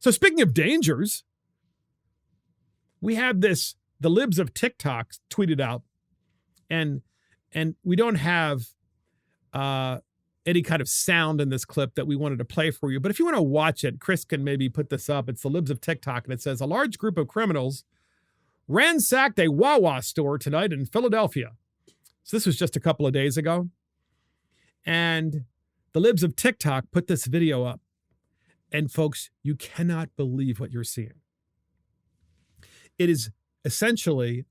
So speaking of dangers, we have this, the libs of TikTok tweeted out, and we don't have any kind of sound in this clip that we wanted to play for you. But if you want to watch it, Chris can maybe put this up. It's the libs of TikTok, and it says, a large group of criminals ransacked a Wawa store tonight in Philadelphia. So this was just a couple of days ago. And the libs of TikTok put this video up. And folks, you cannot believe what you're seeing. It is essentially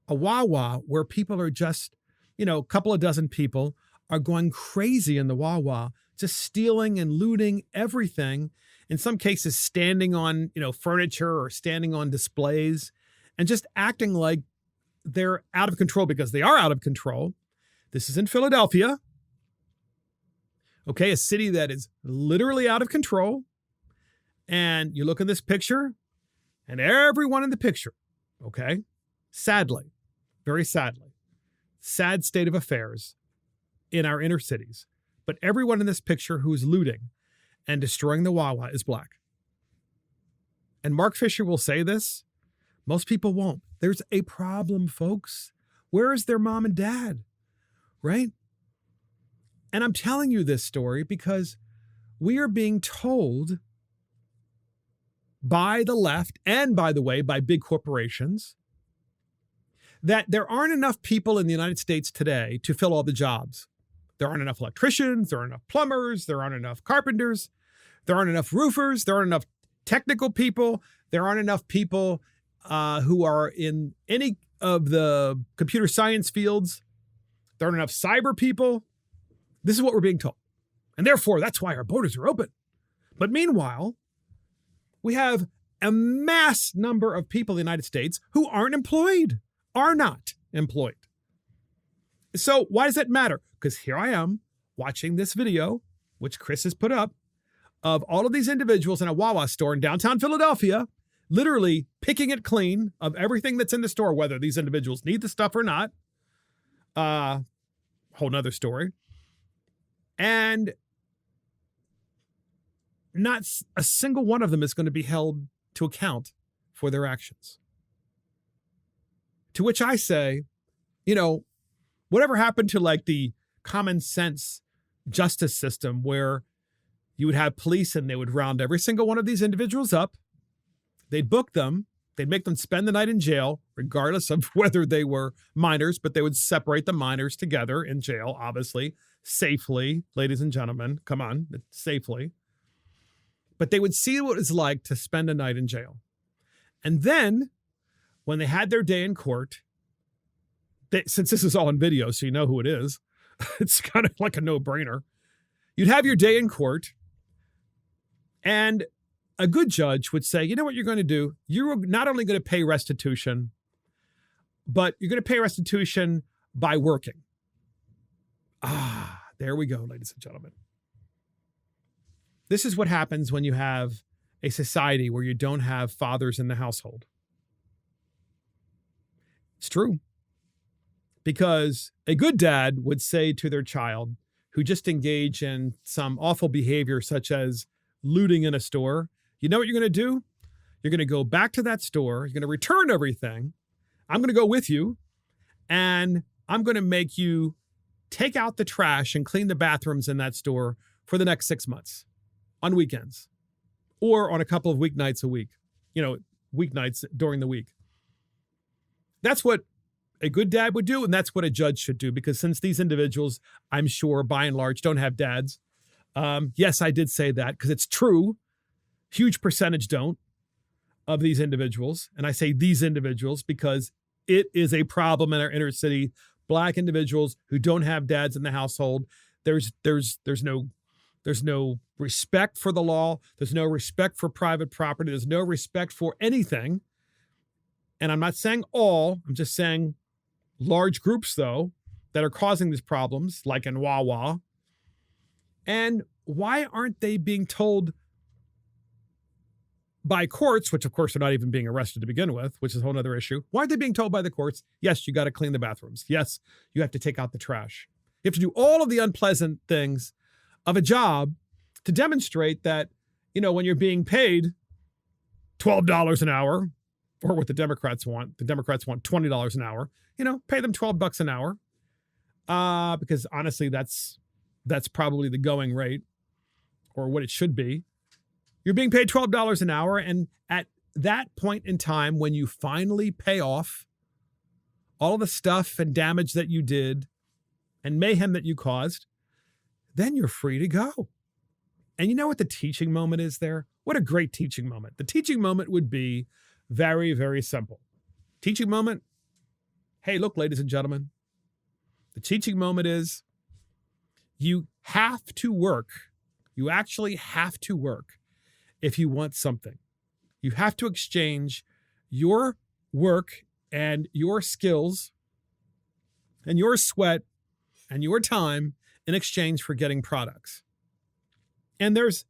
a Wawa where people are just, a couple of dozen people are going crazy in the Wawa, just stealing and looting everything. In some cases, standing on, furniture or standing on displays and just acting like they're out of control because they are out of control. This is in Philadelphia. Okay, a city that is literally out of control. And you look at this picture and everyone in the picture, okay, sadly, very sadly, sad state of affairs in our inner cities. But everyone in this picture who's looting and destroying the Wawa is black. And Mark Fisher will say this. Most people won't. There's a problem, folks. Where is their mom and dad? Right? And I'm telling you this story because we are being told by the left and, by the way, by big corporations that there aren't enough people in the United States today to fill all the jobs. There aren't enough electricians, there aren't enough plumbers, there aren't enough carpenters, there aren't enough roofers, there aren't enough technical people, there aren't enough people who are in any of the computer science fields, there aren't enough cyber people. This is what we're being told. And therefore, that's why our borders are open. But meanwhile, we have a mass number of people in the United States who are not employed. So why does that matter? Because here I am watching this video, which Chris has put up, of all of these individuals in a Wawa store in downtown Philadelphia, literally picking it clean of everything that's in the store, whether these individuals need the stuff or not. Whole nother story. And not a single one of them is going to be held to account for their actions. To which I say, whatever happened to like the common sense justice system where you would have police and they would round every single one of these individuals up. They'd book them. They'd make them spend the night in jail, regardless of whether they were minors, but they would separate the minors together in jail, obviously, safely, ladies and gentlemen. Come on, safely. But they would see what it's like to spend a night in jail. And then when they had their day in court, since this is all in video, so you know who it is, it's kind of like a no-brainer. You'd have your day in court, and a good judge would say, you know what you're going to do? You're not only going to pay restitution, but you're going to pay restitution by working. There we go, ladies and gentlemen. This is what happens when you have a society where you don't have fathers in the household. It's true. Because a good dad would say to their child who just engaged in some awful behavior, such as looting in a store, you know what you're going to do? You're going to go back to that store. You're going to return everything. I'm going to go with you, and I'm going to make you take out the trash and clean the bathrooms in that store for the next 6 months on weekends or on a couple of weeknights a week, weeknights during the week. That's what a good dad would do, and that's what a judge should do, because since these individuals, I'm sure, by and large, don't have dads. Yes, I did say that because it's true. Huge percentage don't of these individuals. And I say these individuals because it is a problem in our inner city. Black individuals who don't have dads in the household. There's no respect for the law. There's no respect for private property. There's no respect for anything. And I'm not saying all, I'm just saying large groups, though, that are causing these problems, like in Wawa. And why aren't they being told by courts, which of course are not even being arrested to begin with, which is a whole other issue. Why aren't they being told by the courts, yes, you got to clean the bathrooms. Yes, you have to take out the trash. You have to do all of the unpleasant things of a job to demonstrate that, when you're being paid $12 an hour, or what the Democrats want. The Democrats want $20 an hour. Pay them $12 an hour. Because honestly, that's probably the going rate, or what it should be. You're being paid $12 an hour, and at that point in time, when you finally pay off all the stuff and damage that you did and mayhem that you caused, then you're free to go. And you know what the teaching moment is there? What a great teaching moment. The teaching moment would be very, very simple. Teaching moment, hey, look, ladies and gentlemen, the teaching moment is you have to work. You actually have to work if you want something. You have to exchange your work and your skills and your sweat and your time in exchange for getting products. And there's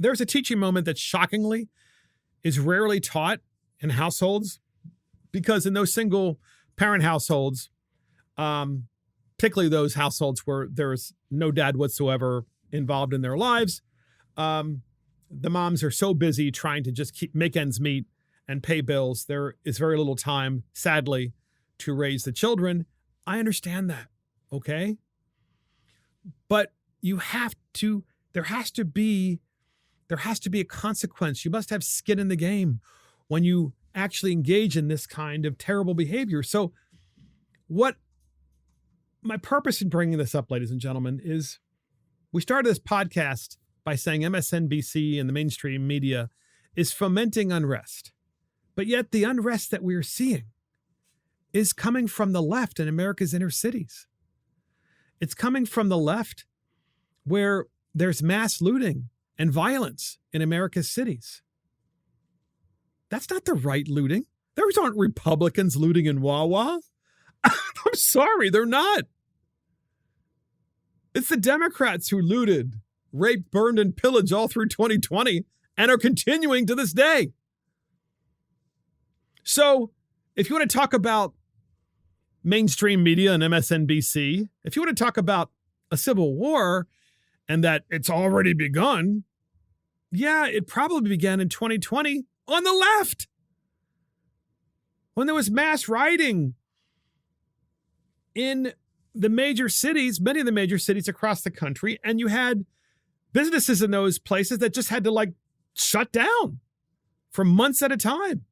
a teaching moment that shockingly is rarely taught in households, because in those single parent households, particularly those households where there's no dad whatsoever involved in their lives, the moms are so busy trying to just make ends meet and pay bills. There is very little time, sadly, to raise the children. I understand that, okay? But there has to be a consequence. You must have skin in the game when you actually engage in this kind of terrible behavior. So what my purpose in bringing this up, ladies and gentlemen, is we started this podcast by saying MSNBC and the mainstream media is fomenting unrest. But yet the unrest that we're seeing is coming from the left in America's inner cities. It's coming from the left where there's mass looting and violence in America's cities. That's not the right looting. Those aren't Republicans looting in Wawa. I'm sorry, they're not. It's the Democrats who looted, raped, burned, and pillaged all through 2020 and are continuing to this day. So if you want to talk about mainstream media and MSNBC, if you want to talk about a civil war and that it's already begun, yeah, it probably began in 2020 on the left, when there was mass rioting in the major cities, many of the major cities across the country, and you had businesses in those places that just had to shut down for months at a time.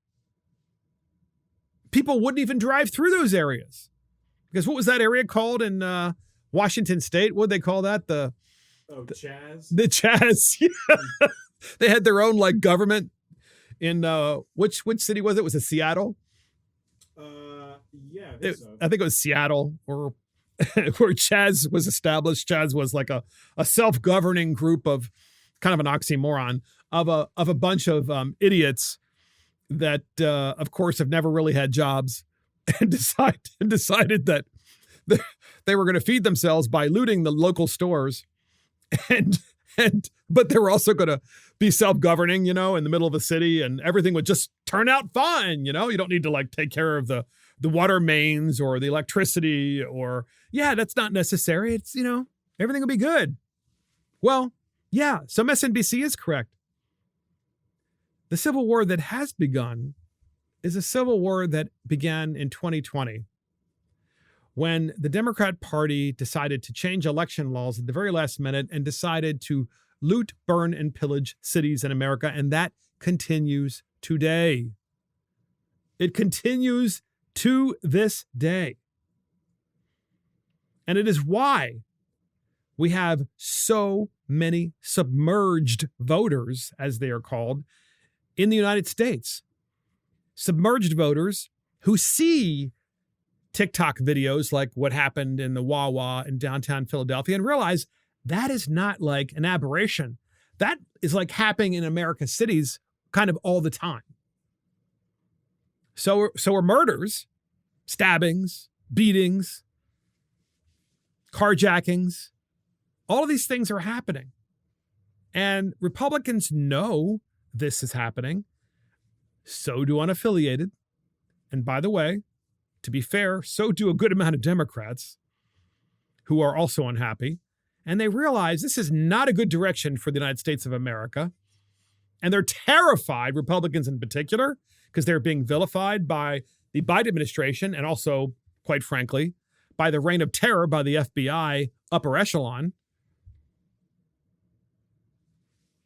People wouldn't even drive through those areas. Because what was that area called in Washington State? What did they call that? Chaz? The Chaz. Yeah. They had their own government in which city was it? Was it Seattle? Yeah, I think so. I think it was Seattle, or where Chaz was established. Chaz was like a self-governing group of, kind of an oxymoron, of a bunch of idiots that, of course, have never really had jobs and decided that they were going to feed themselves by looting the local stores, but they were also going to be self-governing, in the middle of a city, and everything would just turn out fine. You don't need to take care of the water mains or the electricity, or that's not necessary. It's, everything will be good. Well, yeah, so MSNBC is correct. The civil war that has begun is a civil war that began in 2020, when the Democrat Party decided to change election laws at the very last minute and decided to loot, burn, and pillage cities in America. And that continues today. It continues to this day. And it is why we have so many submerged voters, as they are called, in the United States. Submerged voters who see TikTok videos like what happened in the Wawa in downtown Philadelphia and realize that is not an aberration. That is happening in America's cities kind of all the time. So are murders, stabbings, beatings, carjackings. All of these things are happening. And Republicans know this is happening. So do unaffiliated. And by the way, to be fair, so do a good amount of Democrats who are also unhappy. And they realize this is not a good direction for the United States of America. And they're terrified, Republicans in particular, because they're being vilified by the Biden administration and also, quite frankly, by the reign of terror by the FBI upper echelon.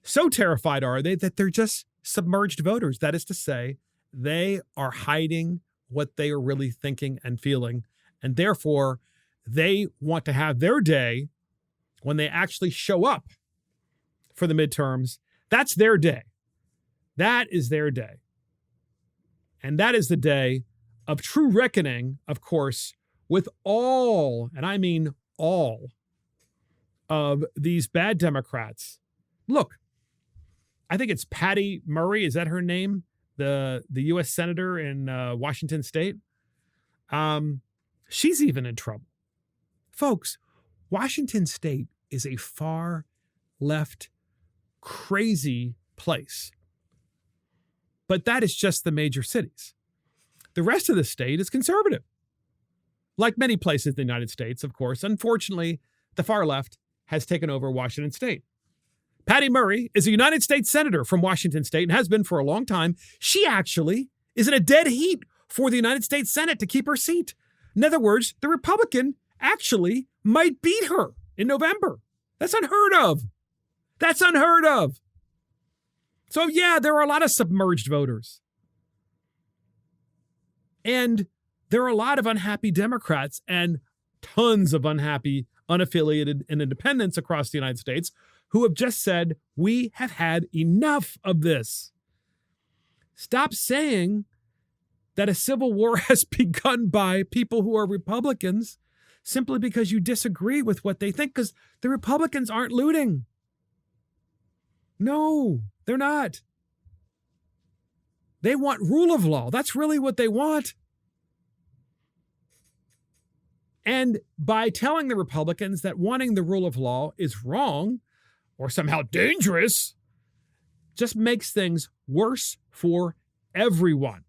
So terrified are they that they're just submerged voters. That is to say, they are hiding what they are really thinking and feeling. And therefore, they want to have their day when they actually show up for the midterms. That's their day. That is their day. And that is the day of true reckoning, of course, with all, and I mean all, of these bad Democrats. Look, I think it's Patty Murray. Is that her name? The U.S. Senator in Washington State. She's even in trouble. Folks, Washington State is a far left, crazy place. But that is just the major cities. The rest of the state is conservative. Like many places in the United States, of course. Unfortunately, the far left has taken over Washington State. Patty Murray is a United States Senator from Washington State and has been for a long time. She actually is in a dead heat for the United States Senate to keep her seat. In other words, the Republican actually might beat her in November. That's unheard of. That's unheard of. So yeah, there are a lot of submerged voters. And there are a lot of unhappy Democrats and tons of unhappy, unaffiliated, and independents across the United States who have just said, we have had enough of this. Stop saying that a civil war has begun by people who are Republicans simply because you disagree with what they think, because the Republicans aren't looting. No, they're not. They want rule of law. That's really what they want. And by telling the Republicans that wanting the rule of law is wrong or somehow dangerous, just makes things worse for everyone.